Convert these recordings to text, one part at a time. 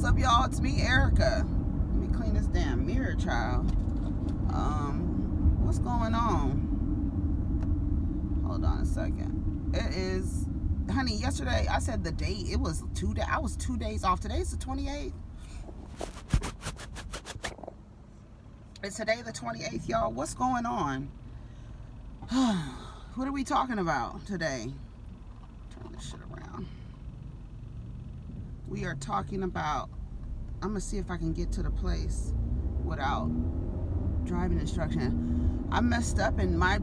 What's up, y'all? It's me, Erica. Let me clean this damn mirror, child. What's going on? Hold on a second. It is, honey, yesterday I said the date. It was 2 days. I was 2 days off. Today's the 28th. It's today the 28th, y'all. What's going on? What are we talking about today? Turn this shit around. We are talking about, I'm gonna see if I can get to the place without driving instruction. I messed up in my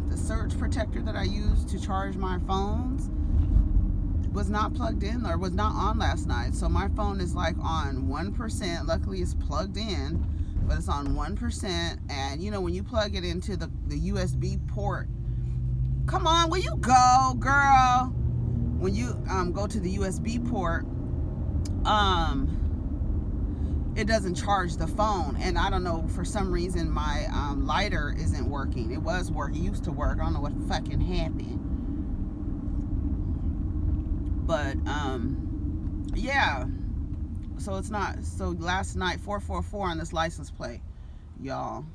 the surge protector that I use to charge my phones was not plugged in or was not on last night. So my phone is like on 1%. Luckily it's plugged in, but it's on 1%. And you know, when you plug it into the USB port, come on, where you go, girl? When you go to the USB port, it doesn't charge the phone. And I don't know, for some reason my lighter isn't working. It was working, it used to work. I don't know what fucking happened. But yeah, so it's not. So last night, 444 on this license plate, y'all.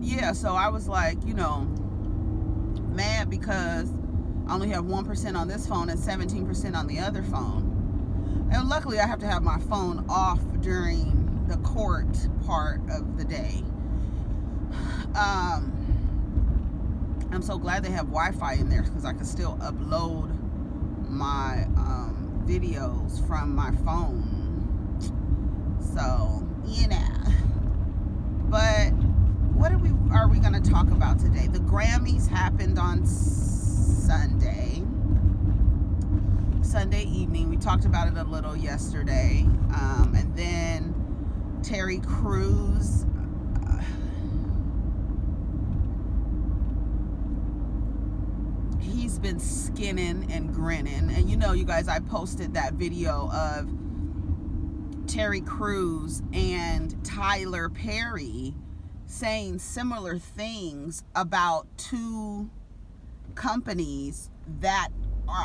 Yeah, so I was like, you know, mad because I only have 1% on this phone and 17% on the other phone. And luckily I have to have my phone off during the court part of the day. I'm so glad they have Wi-Fi in there because I can still upload my videos from my phone. So, you know. But what are we going to talk about today? The Grammys happened on Sunday evening. We talked about it a little yesterday. And then Terry Crews, he's been skinning and grinning. And you know, you guys, I posted that video of Terry Crews and Tyler Perry saying similar things about two companies that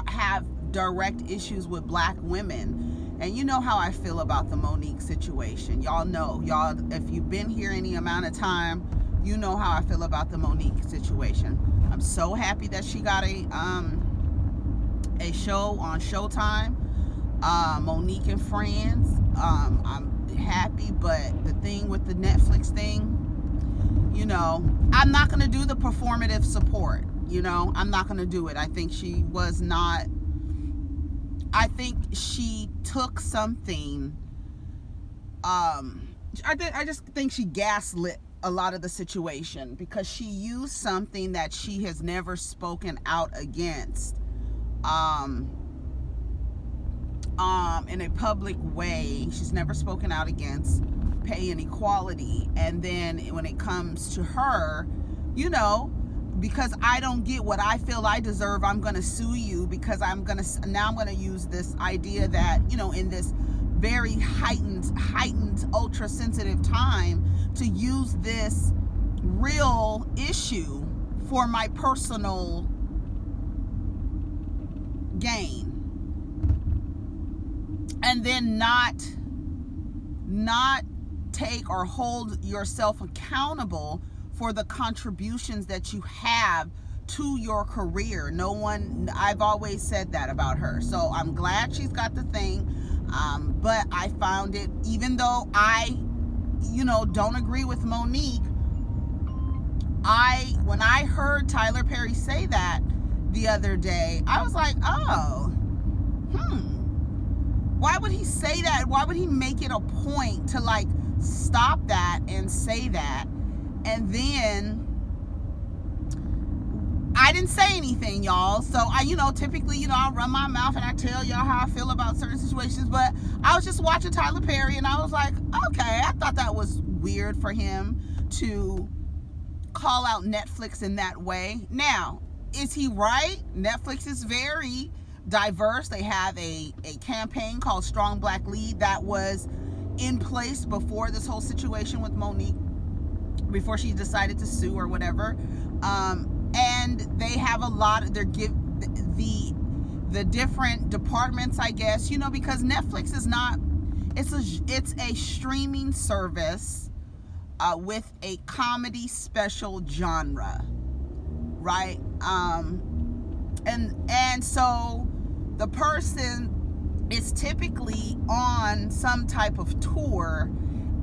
have direct issues with black women. And you know how I feel about the Monique situation. Y'all know, if you've been here any amount of time, you know how I feel about the Monique situation. I'm so happy that she got a show on Showtime, Monique and Friends. I'm happy, but the thing with the Netflix thing, you know, I'm not going to do the performative support. You know, I'm not going to do it. I think she was not, I think she took something, I just think she gaslit a lot of the situation because she used something that she has never spoken out against in a public way. She's never spoken out against pay inequality. And then when it comes to her, you know, because I don't get what I feel I deserve, I'm going to sue you because I'm going to use this idea that, you know, in this very heightened, ultra sensitive time, to use this real issue for my personal gain. And then not take or hold yourself accountable for the contributions that you have to your career. No one, I've always said that about her. So I'm glad she's got the thing. But I found it, even though I, you know, don't agree with Monique, when I heard Tyler Perry say that the other day, I was like, oh, why would he say that? Why would he make it a point to like stop that and say that? And then I didn't say anything, y'all. So I, you know, typically, you know, I'll run my mouth and I tell y'all how I feel about certain situations, but I was just watching Tyler Perry and I was like, okay, I thought that was weird for him to call out Netflix in that way. Now, is he right? Netflix is very diverse. They have a campaign called Strong Black Lead that was in place before this whole situation with Monique, before she decided to sue or whatever. And they have a lot of, the the different departments, I guess, you know, because Netflix is not, it's a streaming service with a comedy special genre, right? And so the person is typically on some type of tour,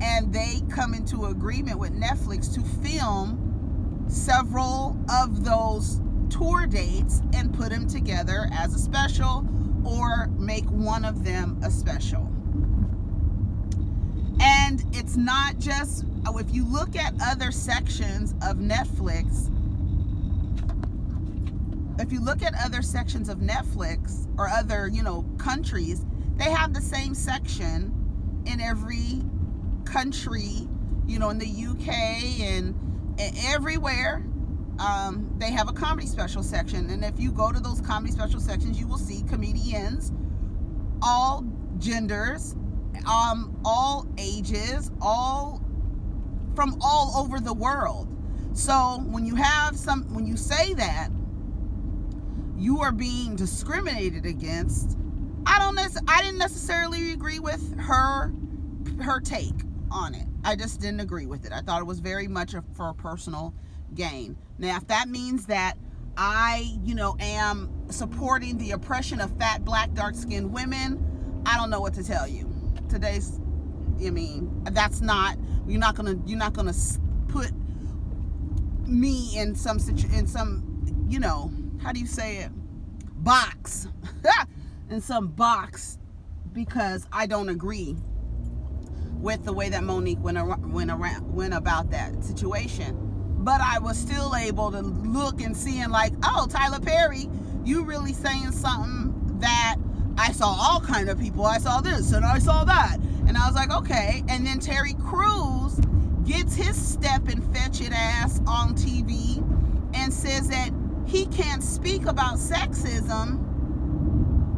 and they come into agreement with Netflix to film several of those tour dates and put them together as a special, or make one of them a special. And it's not just, if you look at other sections of Netflix, or other, you know, countries, they have the same section in every country, you know, in the UK and everywhere. They have a comedy special section, and if you go to those comedy special sections, you will see comedians, all genders, all ages, all from all over the world. So when you say that you are being discriminated against, I didn't necessarily agree with her take on it. I just didn't agree with it. I thought it was very much for personal gain. Now, if that means that I, you know, am supporting the oppression of fat, black, dark-skinned women, I don't know what to tell you. That's not, you're not gonna put me in some, you know, how do you say it? Box. In some box, because I don't agree with the way that Monique went about that situation. But I was still able to look and see, and like, oh, Tyler Perry, you really saying something that I saw all kind of people. I saw this and I saw that. And I was like, okay. And then Terry Crews gets his step and fetch it ass on TV and says that he can't speak about sexism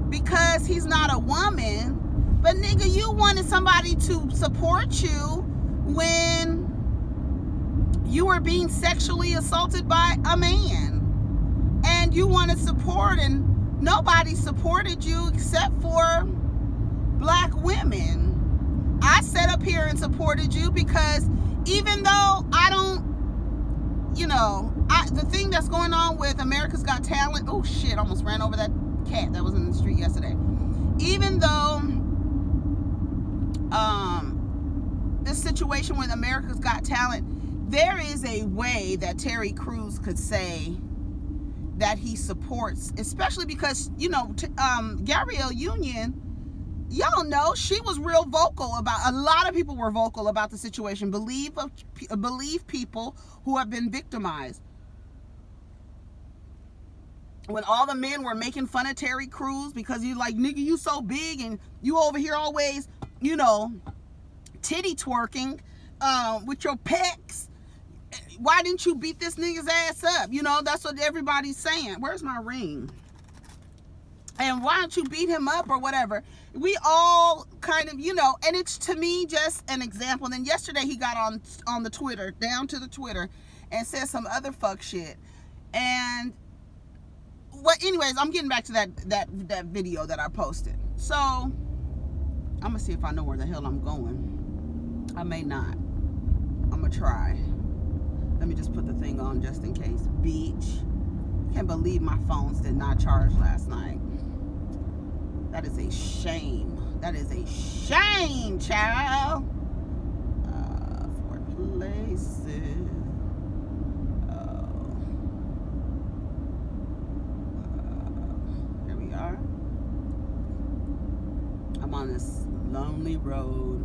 because he's not a woman. But nigga, you wanted somebody to support you when you were being sexually assaulted by a man. And you wanted support, and nobody supported you except for black women. I sat up here and supported you because even though I don't, you know, the thing that's going on with America's Got Talent, oh shit, I almost ran over that cat that was in the street yesterday. Even though this situation with America's Got Talent, there is a way that Terry Crews could say that he supports, especially because, you know, Gabrielle Union, y'all know she was real vocal about, a lot of people were vocal about the situation. Believe people who have been victimized. When all the men were making fun of Terry Crews because you like, nigga, you so big and you over here always, you know, titty twerking with your pecs. Why didn't you beat this nigga's ass up? You know, that's what everybody's saying. Where's my ring? And why don't you beat him up or whatever? We all kind of, you know, and it's to me just an example. And then yesterday he got on the Twitter, down to the Twitter, and said some other fuck shit. And well, anyways, I'm getting back to that video that I posted. So I'm gonna see if I know where the hell I'm going. I may not. I'm gonna try. Let me just put the thing on just in case. Beach. Can't believe my phones did not charge last night. That is a shame. That is a shame, child. For places. Here we are. I'm on this lonely road.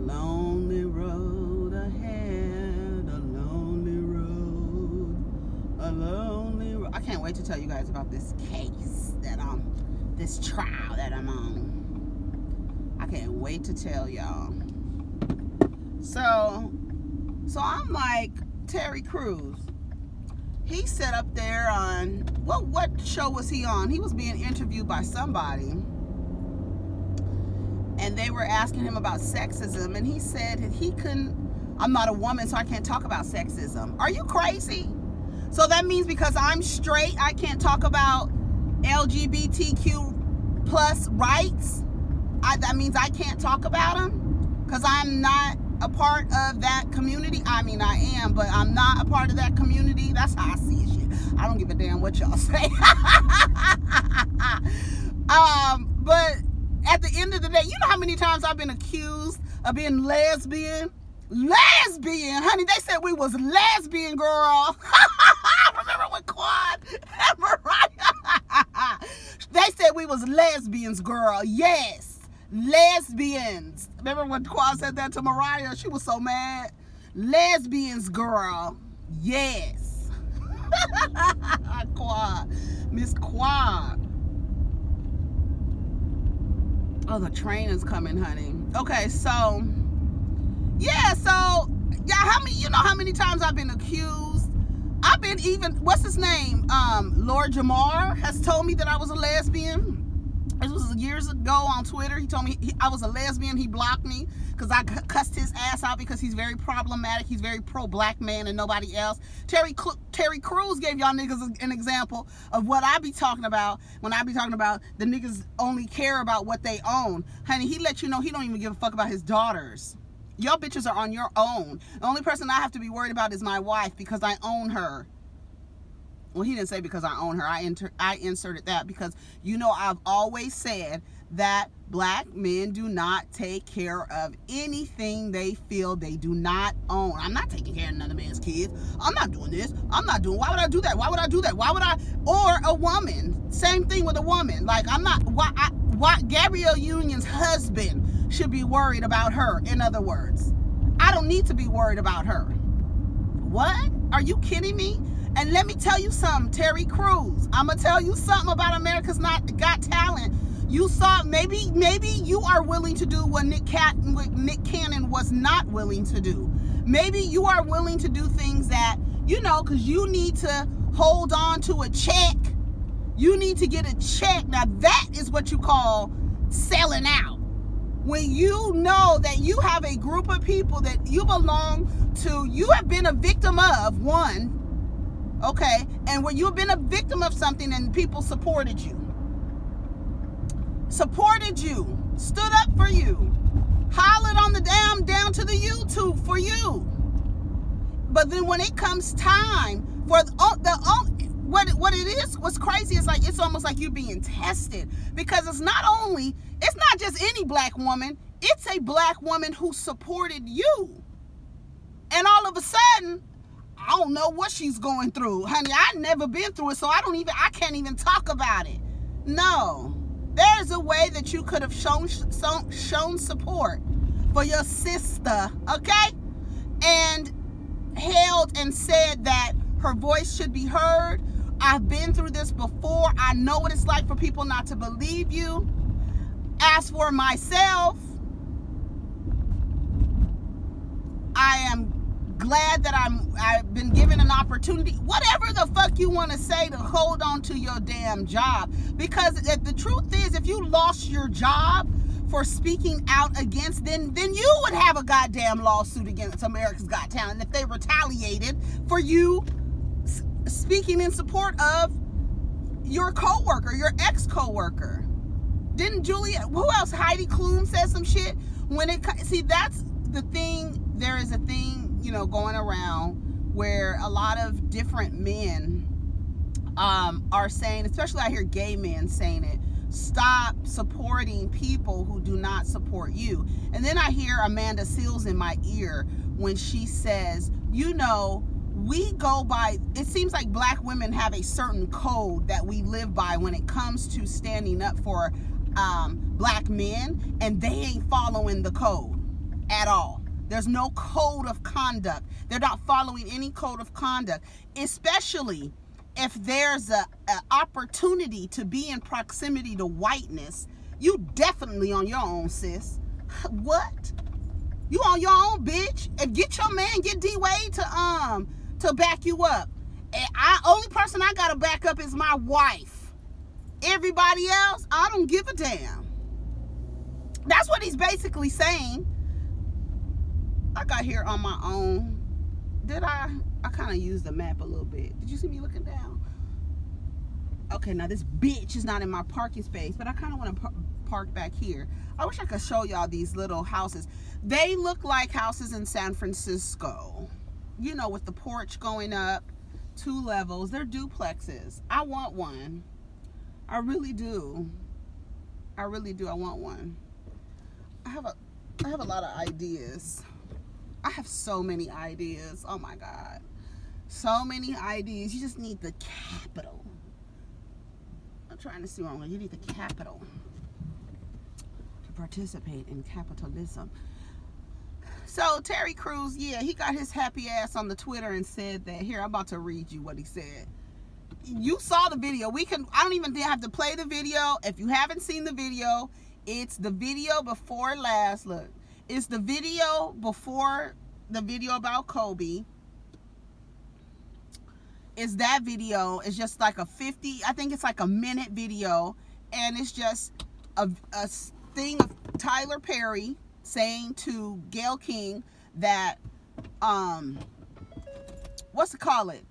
Lonely road ahead. A lonely road. A lonely road. I can't wait to tell you guys about this case that this trial that I'm on. I can't wait to tell y'all. So I'm like, Terry Crews, he sat up there on, what show was he on? He was being interviewed by somebody, and they were asking him about sexism, and he said that he couldn't, I'm not a woman, so I can't talk about sexism. Are you crazy? So that means because I'm straight, I can't talk about LGBTQ plus rights, that means I can't talk about them because I'm not a part of that community. I mean, I am, but I'm not a part of that community. That's how I see shit. I don't give a damn what y'all say. But at the end of the day, you know how many times I've been accused of being lesbian? Lesbian, honey. They said we was lesbian, girl. Remember when Quad and Mariah? They said we was lesbians, girl. Yes, lesbians. Remember when Quad said that to Mariah? She was so mad. Lesbians, girl. Yes. Quad. Miss Quad. Oh, the train is coming, honey. Okay, so yeah, how many times I've been accused? I've been even, what's his name? Lord Jamar has told me that I was a lesbian. This was years ago on Twitter. He told me I was a lesbian. He blocked me because I cussed his ass out because he's very problematic. He's very pro-black man and nobody else. Terry Crews gave y'all niggas an example of what I be talking about when I be talking about the niggas only care about what they own. Honey, he let you know he don't even give a fuck about his daughters. Y'all bitches are on your own. The only person I have to be worried about is my wife because I own her. Well, he didn't say because I own her. I inserted that because, you know, I've always said that black men do not take care of anything they feel they do not own. I'm not taking care of another man's kids. I'm not doing this. I'm not doing. Why would I do that? Why would I do that? Why would I? Or a woman. Same thing with a woman. Like, I'm not. Why Gabrielle Union's husband should be worried about her. In other words, I don't need to be worried about her. What? Are you kidding me? And let me tell you something, Terry Crews. I'm going to tell you something about America's Got Talent. You saw, maybe you are willing to do what Nick Cannon was not willing to do. Maybe you are willing to do things that, you know, because you need to hold on to a check. You need to get a check. Now, that is what you call selling out. When you know that you have a group of people that you belong to, you have been a victim of, one, okay, and when you've been a victim of something and people supported you, stood up for you, hollered on the down to the YouTube for you. But then when it comes time for what it is, what's crazy is like, it's almost like you're being tested because it's not just any black woman, it's a black woman who supported you. And all of a sudden, I don't know what she's going through. Honey, I've never been through it, so I can't even talk about it. No. There's a way that you could have shown support for your sister, okay? And held and said that her voice should be heard. I've been through this before. I know what it's like for people not to believe you. As for myself, I am glad that I've been given an opportunity, whatever the fuck you want to say, to hold on to your damn job. Because if the truth is, if you lost your job for speaking out against, then you would have a goddamn lawsuit against America's Got Talent if they retaliated for you speaking in support of your coworker, your ex-coworker. Didn't Julia, who else? Heidi Klum said some shit. See, that's the thing. There is a thing, you know, going around where a lot of different men are saying, especially I hear gay men saying it, stop supporting people who do not support you. And then I hear Amanda Seales in my ear when she says, you know, we go by, it seems like black women have a certain code that we live by when it comes to standing up for black men, and they ain't following the code at all. There's no code of conduct. They're not following any code of conduct, especially if there's a opportunity to be in proximity to whiteness. You definitely on your own, sis. What? You on your own, bitch. And get your man, get D-Wade to back you up. And only person I gotta back up is my wife. Everybody else, I don't give a damn. That's what he's basically saying. I got here on my own. Did I kind of used the map a little bit. Did you see me looking down? Okay, now this bitch is not in my parking space, but I kind of want to park back here. I wish I could show y'all these little houses. They look like houses in San Francisco. You know, with the porch going up, 2 levels. They're duplexes. I want one. I really do. I really do. I want one. I have a lot of ideas. I have so many ideas. Oh my God. So many ideas. You just need the capital. I'm trying to see wrong. You need the capital to participate in capitalism. So Terry Crews, yeah, he got his happy ass on the Twitter and said that. Here, I'm about to read you what he said. You saw the video. I don't even have to play the video. If you haven't seen the video, it's the video before last. Look, it's the video before the video about Kobe. Is that video. It's just like a 50, I think it's like a minute video, and it's just a thing of Tyler Perry saying to Gayle King that what's it call it?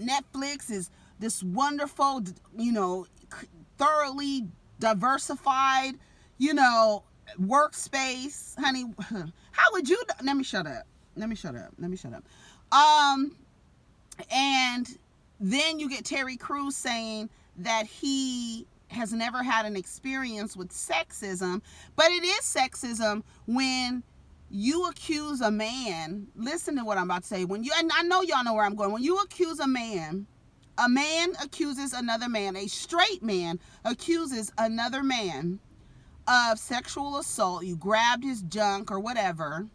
Netflix is this wonderful, you know, thoroughly diversified, you know, workspace, honey. How would you? Let me shut up. And then you get Terry Crews saying that he has never had an experience with sexism, but it is sexism when you accuse a man. Listen to what I'm about to say. And I know y'all know where I'm going. When you accuse a man accuses another man, a straight man accuses another man of sexual assault. You grabbed his junk or whatever.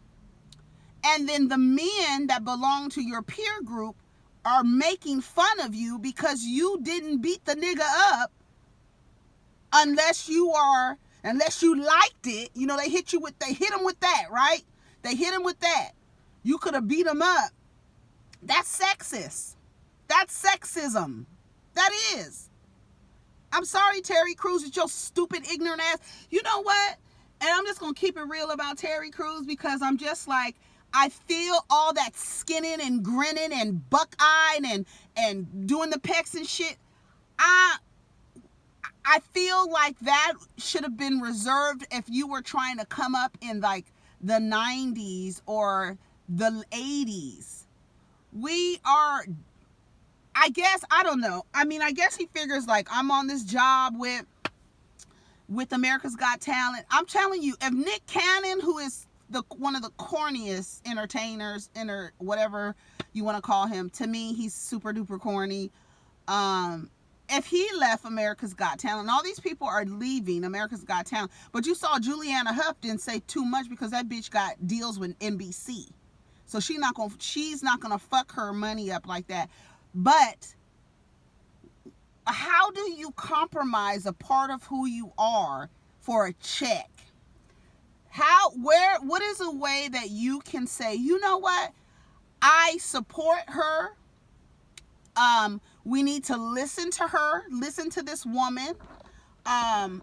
And then the men that belong to your peer group are making fun of you because you didn't beat the nigga up unless you liked it. You know, they hit him with that, right? They hit him with that. You could have beat him up. That's sexist. That's sexism. That is. I'm sorry, Terry Crews, with your stupid, ignorant ass. You know what? And I'm just going to keep it real about Terry Crews because I'm just like, I feel all that skinning and grinning and buck-eyed and doing the pecs and shit. I feel like that should have been reserved if you were trying to come up in like the 90s or the 80s. We are, I guess, I don't know. I mean, I guess he figures like I'm on this job with America's Got Talent. I'm telling you, if Nick Cannon, who is one of the corniest entertainers, whatever you want to call him, to me, he's super duper corny. If he left America's Got Talent, and all these people are leaving America's Got Talent, but you saw Juliana Huff didn't say too much because that bitch got deals with NBC. So she's not gonna fuck her money up like that. But how do you compromise a part of who you are for a check? What is a way that you can say, you know what? I support her. We need to listen to her, listen to this woman, and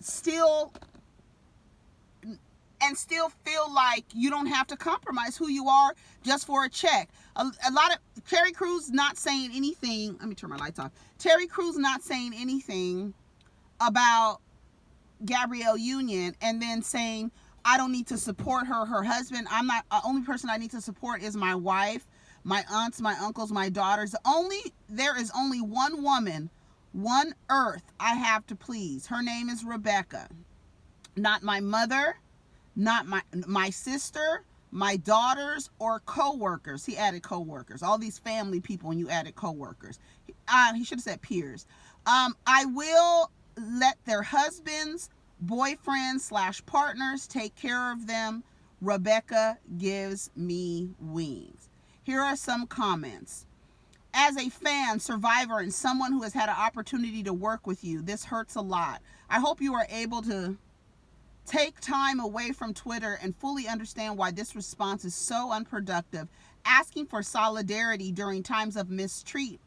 still feel like you don't have to compromise who you are just for a check. A lot of Terry Crews not saying anything. Let me turn my lights off. Terry Crews not saying anything about Gabrielle Union, and then saying, I don't need to support her husband. I'm not, the only person I need to support is my wife, my aunts, my uncles, my daughters. There is only one woman, one earth I have to please. Her name is Rebecca. Not my mother, not my sister, my daughters, or co-workers. He added co-workers. All these family people, and you added co-workers. He should have said peers. I will let their husbands, boyfriends / partners take care of them. Rebecca gives me wings. Here are some comments. As a fan, survivor, and someone who has had an opportunity to work with you, this hurts a lot. I hope you are able to take time away from Twitter and fully understand why this response is so unproductive. Asking for solidarity during times of mistreatment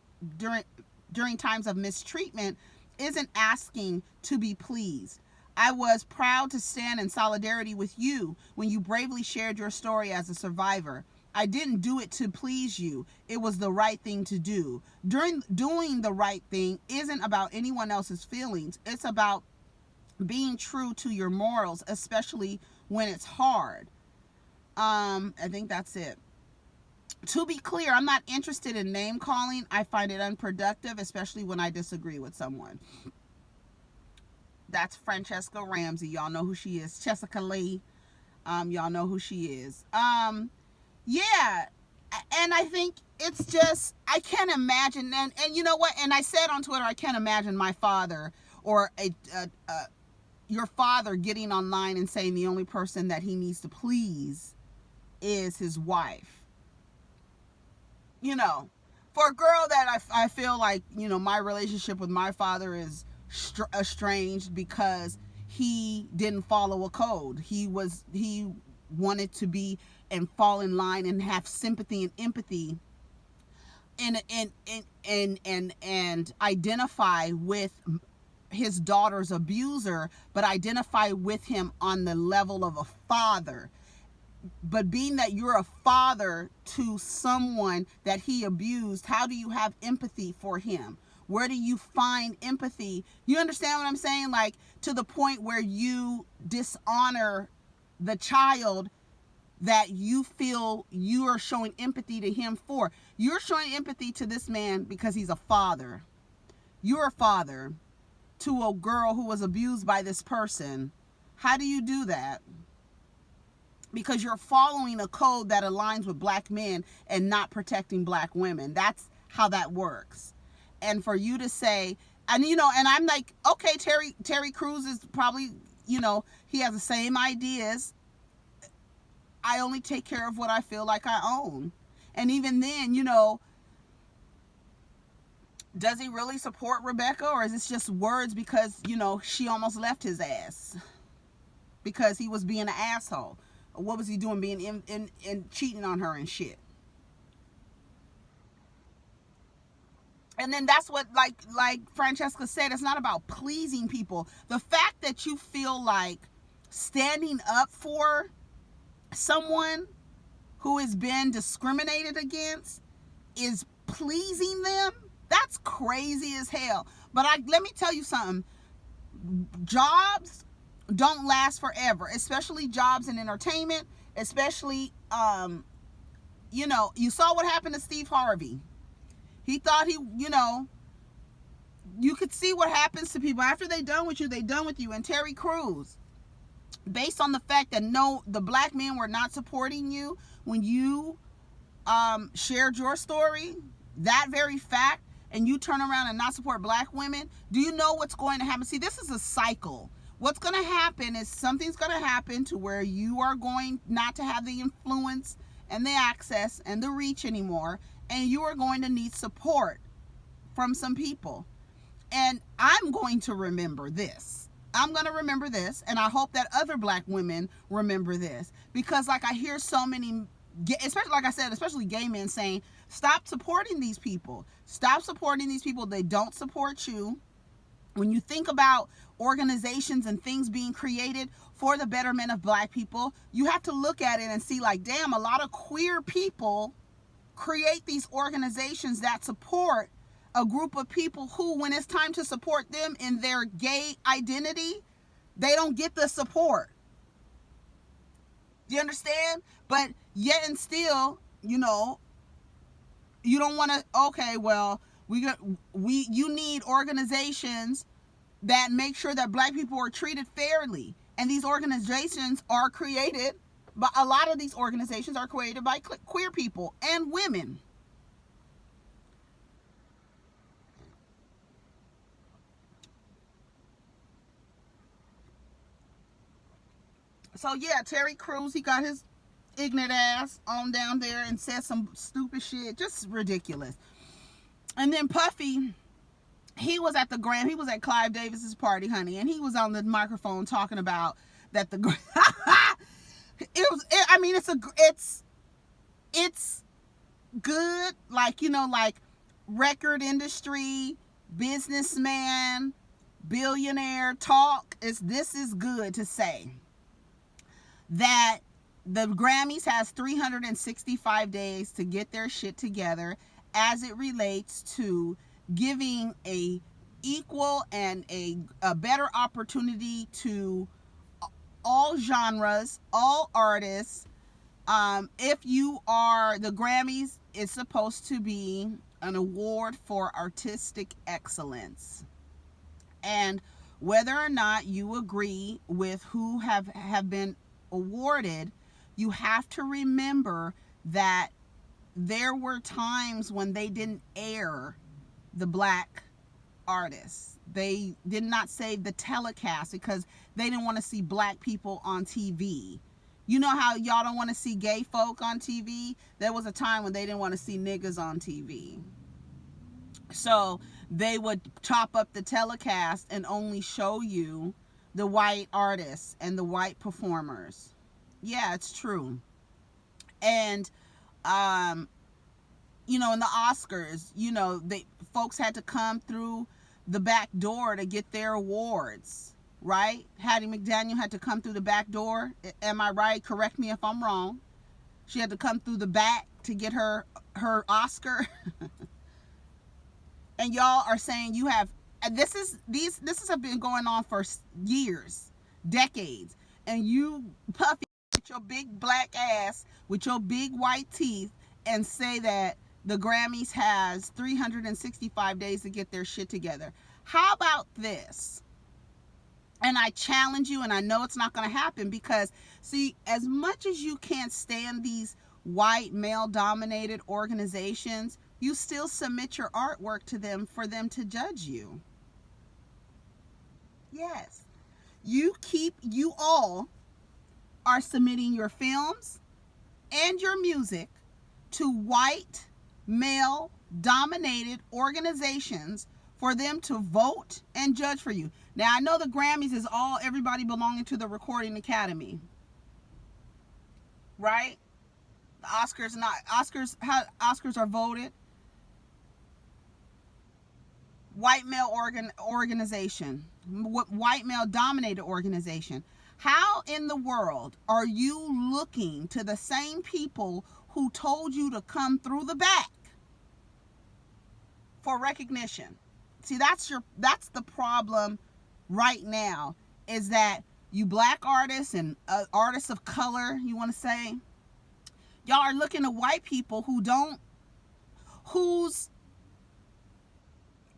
isn't asking to be pleased. I was proud to stand in solidarity with you when you bravely shared your story as a survivor. I didn't do it to please you. It was the right thing to do. Doing the right thing isn't about anyone else's feelings. It's about being true to your morals, especially when it's hard. I think that's it. To be clear, I'm not interested in name calling. I find it unproductive, especially when I disagree with someone. That's Francesca Ramsey. Y'all know who she is. Jessica Lee. Y'all know who she is. Yeah. And I think it's just, I can't imagine, and you know what? And I said on Twitter, I can't imagine my father or your father getting online and saying the only person that he needs to please is his wife. You know, for a girl that I feel like, you know, my relationship with my father is estranged because he didn't follow a code. He wanted to be and fall in line and have sympathy and empathy and identify with his daughter's abuser, but identify with him on the level of a father. But being that you're a father to someone that he abused, how do you have empathy for him? Where do you find empathy? You understand what I'm saying? Like, to the point where you dishonor the child that you feel you are showing empathy to him for. You're showing empathy to this man because he's a father. You're a father to a girl who was abused by this person. How do you do that? Because you're following a code that aligns with black men and not protecting black women. That's how that works. And for you to say, and you know, and I'm like, okay, Terry Crews is probably, you know, he has the same ideas. I only take care of what I feel like I own. And even then, you know, does he really support Rebecca, or is this just words because, you know, she almost left his ass because he was being an asshole? What was he doing, being in cheating on her and shit? And then that's what, like Francesca said, it's not about pleasing people. The fact that you feel like standing up for someone who has been discriminated against is pleasing them, that's crazy as hell. But let me tell you something. Jobs don't last forever, especially jobs in entertainment, especially, you know, you saw what happened to Steve Harvey. He thought you know, you could see what happens to people after they done with you. And Terry Crews, based on the fact that the black men were not supporting you when you shared your story, that very fact, and you turn around and not support black women, do you know what's going to happen? See, this is a cycle. What's going to happen is something's going to happen to where you are going not to have the influence and the access and the reach anymore, and you are going to need support from some people. And I'm going to remember this. I'm going to remember this, and I hope that other black women remember this, because like I hear so many, especially like I said, especially gay men saying, stop supporting these people. Stop supporting these people. They don't support you. When you think about organizations and things being created for the betterment of black people, you have to look at it and see like, damn, a lot of queer people create these organizations that support a group of people who, when it's time to support them in their gay identity, they don't get the support. Do you understand? But yet and still, you know, you don't want to, okay, well, you need organizations that make sure that black people are treated fairly. And these organizations are created, but a lot of these organizations are created by queer people and women. So yeah, Terry Crews, he got his ignorant ass on down there and said some stupid shit, just ridiculous. And then Puffy, he was at Clive Davis's party, honey, and he was on the microphone talking about that it's good, like, you know, like record industry, businessman, billionaire talk. This is good to say that The Grammys has 365 days to get their shit together as it relates to giving a equal and a better opportunity to all genres, all artists. If you are, the Grammys is supposed to be an award for artistic excellence. And whether or not you agree with who have been awarded, you have to remember that there were times when they didn't air the black artists. They did not save the telecast because they didn't want to see black people on TV. You know how y'all don't want to see gay folk on TV? There was a time when they didn't want to see niggas on TV. So they would chop up the telecast and only show you the white artists and the white performers. Yeah, it's true. And you know, in the Oscars, you know, folks had to come through the back door to get their awards, right? Hattie McDaniel had to come through the back door. Am I right? Correct me if I'm wrong. She had to come through the back to get her Oscar. And y'all are saying you have, and this has been going on for years, decades, and you, Puffy, with your big black ass, with your big white teeth, and say that the Grammys has 365 days to get their shit together. How about this? And I challenge you, and I know it's not going to happen because, see, as much as you can't stand these white male-dominated organizations, you still submit your artwork to them for them to judge you. Yes. You all are submitting your films and your music to white male-dominated organizations for them to vote and judge for you. Now, I know the Grammys is all everybody belonging to the Recording Academy, right? The Oscars not. Oscars are voted. White male organization, white male dominated organization. How in the world are you looking to the same people who told you to come through the back for recognition? See, that's the problem right now, is that you black artists and artists of color, you want to say, y'all are looking at white people whose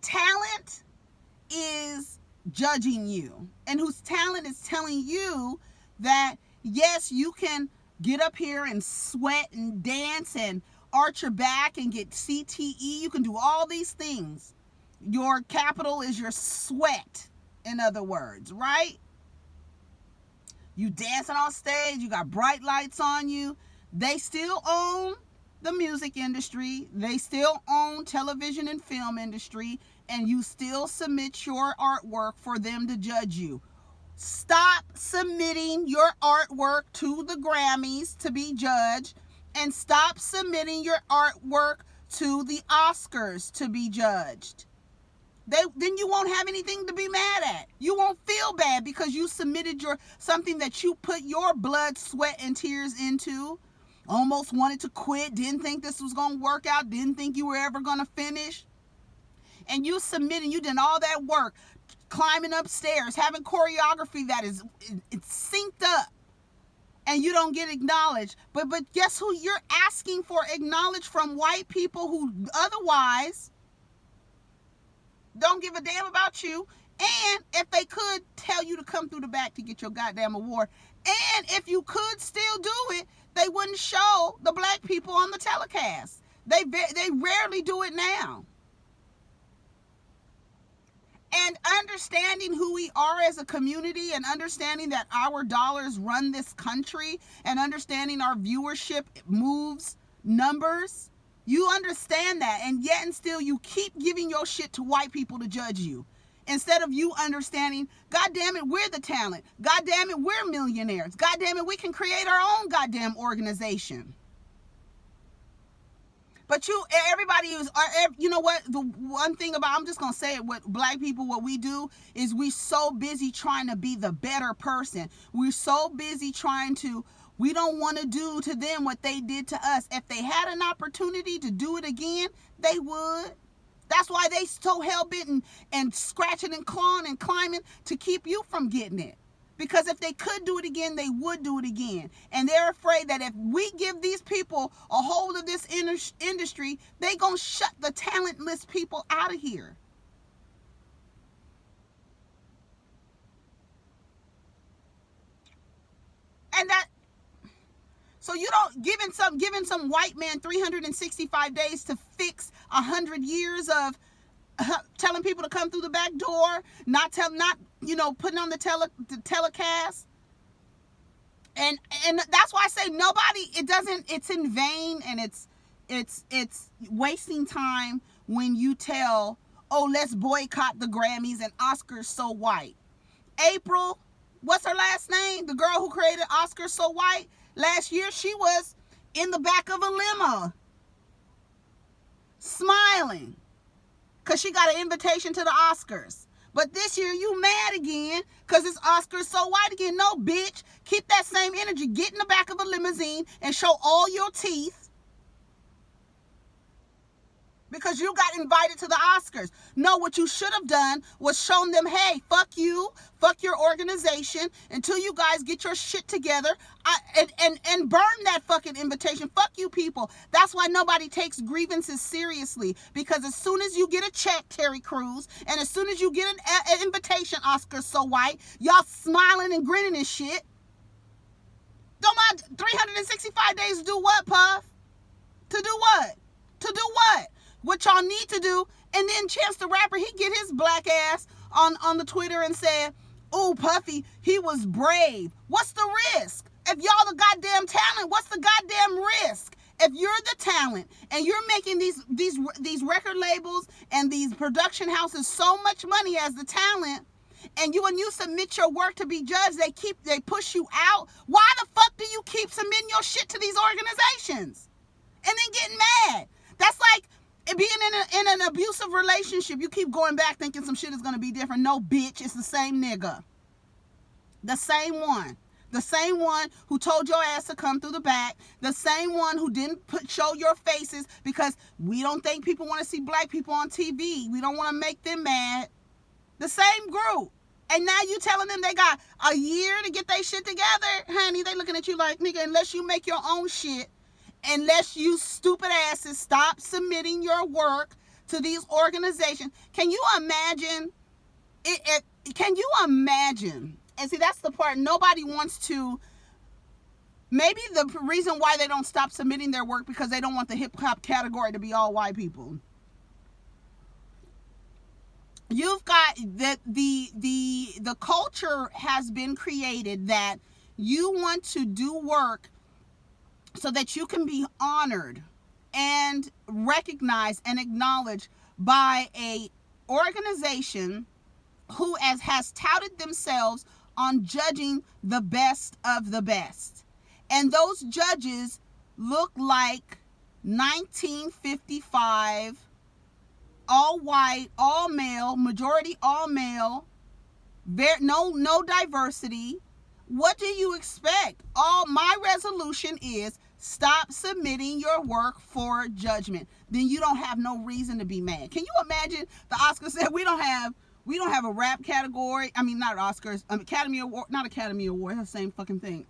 talent is judging you, and whose talent is telling you that yes, you can get up here and sweat and dance and arch your back and get CTE. You can do all these things. Your capital is your sweat, in other words, right? You dancing on stage, you got bright lights on you. They still own the music industry. They still own television and film industry, and you still submit your artwork for them to judge you. Stop submitting your artwork to the Grammys to be judged, and stop submitting your artwork to the Oscars to be judged. Then you won't have anything to be mad at. You won't feel bad because you submitted something that you put your blood, sweat, and tears into. Almost wanted to quit, didn't think this was going to work out, didn't think you were ever going to finish. And you submitted, you did all that work, climbing upstairs, having choreography that is it's synced up, and you don't get acknowledged. But guess who you're asking for acknowledged from? White people who otherwise don't give a damn about you. And if they could tell you to come through the back to get your goddamn award, and if you could still do it, they wouldn't show the black people on the telecast. They rarely do it now. And understanding who we are as a community, and understanding that our dollars run this country, and understanding our viewership moves numbers, you understand that, and yet and still you keep giving your shit to white people to judge you. Instead of you understanding, God damn it, we're the talent. God damn it, we're millionaires. God damn it, we can create our own goddamn organization. But everybody is, you know what, the one thing about, I'm just going to say it, what black people, what we do is we so busy trying to be the better person. We're so busy trying to We don't want to do to them what they did to us. If they had an opportunity to do it again, they would. That's why they so hell-bent and scratching and clawing and climbing to keep you from getting it. Because if they could do it again, they would do it again. And they're afraid that if we give these people a hold of this industry, they gonna shut the talentless people out of here. And that, so you don't giving some white man 365 days to fix 100 years of telling people to come through the back door, not putting on the telecast. And that's why I say it's in vain, and it's wasting time when you tell, oh, let's boycott the Grammys and Oscars So White. April, what's her last name? The girl who created Oscars So White last year, she was in the back of a limo smiling because she got an invitation to the Oscars. But this year you mad again because it's Oscars So White again. No, bitch. Keep that same energy. Get in the back of a limousine and show all your teeth because you got invited to the Oscars. No, what you should have done was shown them, hey, fuck you, fuck your organization, until you guys get your shit together, and burn that fucking invitation. Fuck you people. That's why nobody takes grievances seriously, because as soon as you get a check, Terry Crews, and as soon as you get an invitation, Oscars So White, y'all smiling and grinning and shit. Don't mind 365 days to do what, Puff? To do what? To do what? What y'all need to do. And then Chance the Rapper, he get his black ass on the Twitter and said, oh, Puffy, he was brave. What's the risk? If y'all the goddamn talent, what's the goddamn risk? If you're the talent and you're making these record labels and these production houses so much money as the talent, and when you submit your work to be judged, they push you out. Why the fuck do you keep submitting your shit to these organizations and then getting mad? That's like being in an abusive relationship. You keep going back thinking some shit is going to be different. No, bitch, it's the same nigga. The same one. The same one who told your ass to come through the back. The same one who didn't show your faces because we don't think people want to see black people on TV. We don't want to make them mad. The same group. And now you telling them they got a year to get their shit together? Honey, they looking at you like, nigga, unless you make your own shit, unless you stupid asses stop submitting your work to these organizations. Can you imagine? Can you imagine? And see, that's the part nobody wants to. Maybe the reason why they don't stop submitting their work because they don't want the hip hop category to be all white people. You've got that the culture has been created that you want to do work so that you can be honored and recognized and acknowledged by a organization who has touted themselves on judging the best of the best. And those judges look like 1955, all white, all male, majority all male, no diversity. What do you expect? My resolution is stop submitting your work for judgment. Then you don't have no reason to be mad. Can you imagine the Oscars said we don't have a rap category? I mean, not Oscars, Academy Award, not Academy Award, it's the same fucking thing.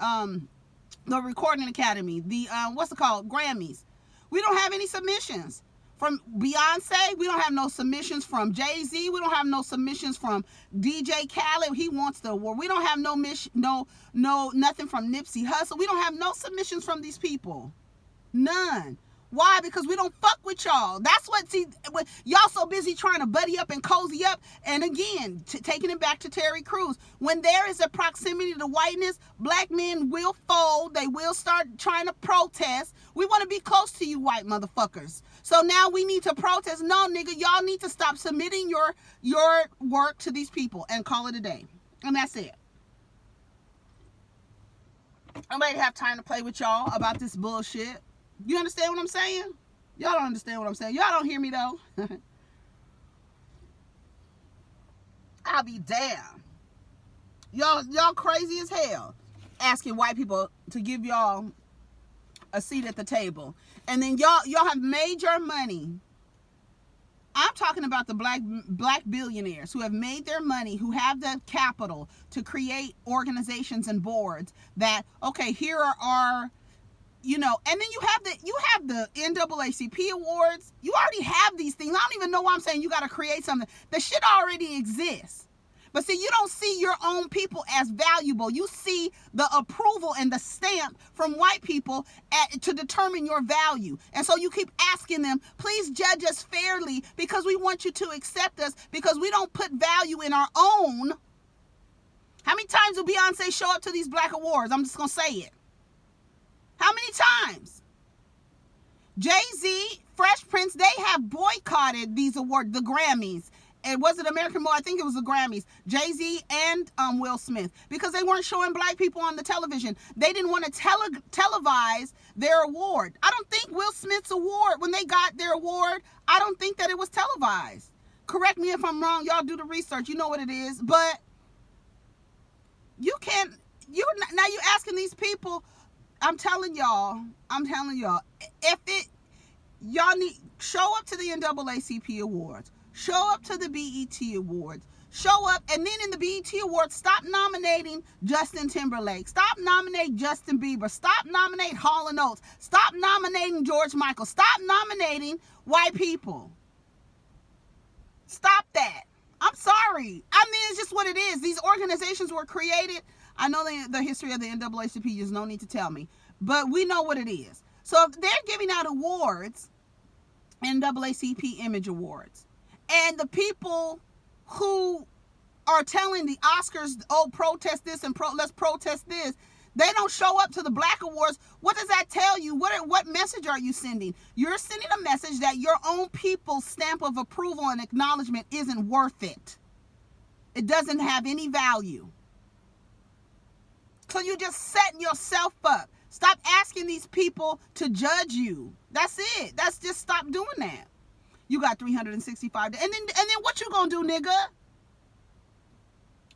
The Recording Academy, the what's it called? Grammys. We don't have any submissions from Beyonce. We don't have no submissions from Jay-Z. We don't have no submissions from DJ Khaled. He wants the award. We don't have nothing from Nipsey Hussle. We don't have no submissions from these people. None. Why? Because we don't fuck with y'all. That's what, y'all so busy trying to buddy up and cozy up. And again, taking it back to Terry Crews, when there is a proximity to whiteness, black men will fold. They will start trying to protest. We want to be close to you white motherfuckers. So now we need to protest. No, nigga, y'all need to stop submitting your work to these people and call it a day. And that's it. I'm ready to have time to play with y'all about this bullshit. You understand what I'm saying? Y'all don't understand what I'm saying. Y'all don't hear me though. I'll be damned. Y'all crazy as hell. asking white people to give y'all a seat at the table, and then y'all have made your money. I'm talking about the black billionaires who have made their money, who have the capital to create organizations and boards that, okay, here are our, you know, and then you have the NAACP awards. You already have these things. I don't even know why I'm saying you got to create something. The shit already exists. But see, you don't see your own people as valuable. You see the approval and the stamp from white people to determine your value. And so you keep asking them, please judge us fairly because we want you to accept us because we don't put value in our own. How many times will Beyonce show up to these black awards? I'm just going to say it. How many times? Jay-Z, Fresh Prince, they have boycotted these awards, the Grammys. And was it American Idol? I think it was the Grammys. Jay-Z and Will Smith, because they weren't showing black people on the television. They didn't want to televise their award. I don't think Will Smith's award, when they got their award, I don't think that it was televised. Correct me if I'm wrong. Y'all do the research. You know what it is. But you can't, now you're asking these people, I'm telling y'all, if it, y'all need, show up to the NAACP awards. Show up to the BET Awards. Show up, and then in the BET Awards, stop nominating Justin Timberlake. Stop nominating Justin Bieber. Stop nominating Hall & Oates. Stop nominating George Michael. Stop nominating white people. Stop that. I'm sorry. I mean, it's just what it is. These organizations were created. I know the history of the NAACP. There's no need to tell me. But we know what it is. So if they're giving out awards, NAACP Image Awards, and the people who are telling the Oscars, oh, protest this and let's protest this, they don't show up to the black awards, what does that tell you? What message are you sending? You're sending a message that your own people's stamp of approval and acknowledgement isn't worth it. It doesn't have any value. So you're just setting yourself up. Stop asking these people to judge you. That's it. That's just, stop doing that. You got 365 days. And then what you gonna do, nigga?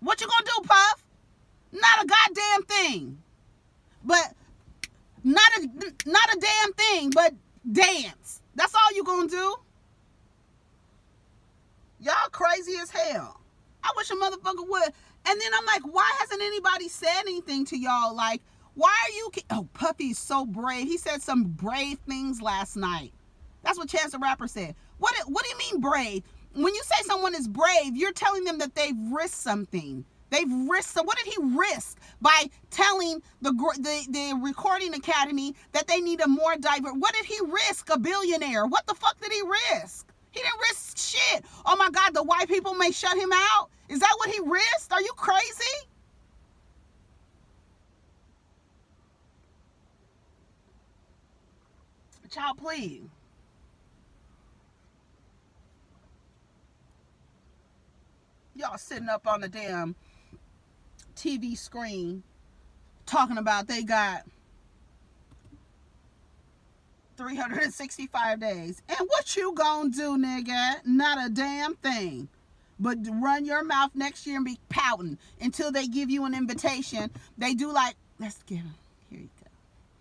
What you gonna do, Puff? Not a goddamn thing. But not a damn thing, but dance. That's all you gonna do. Y'all crazy as hell. I wish a motherfucker would. And then I'm like, why hasn't anybody said anything to y'all? Like, why are you... Oh, Puffy is so brave. He said some brave things last night. That's what Chance the Rapper said. What do you mean brave? When you say someone is brave, you're telling them that they've risked something. They've risked. So what did he risk by telling the Recording Academy that they need a more diverse? What did he risk? A billionaire. What the fuck did he risk? He didn't risk shit. Oh my God, the white people may shut him out. Is that what he risked? Are you crazy? Child, please. Y'all sitting up on the damn TV screen talking about they got 365 days. And what you gonna do, nigga? Not a damn thing. But run your mouth next year and be pouting until they give you an invitation. They do like, let's get him. Here you go.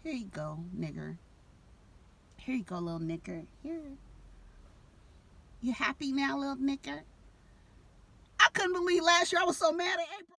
Here you go, nigger. Here you go, little nigger. Here. You happy now, little nigger? I couldn't believe last year I was so mad at April.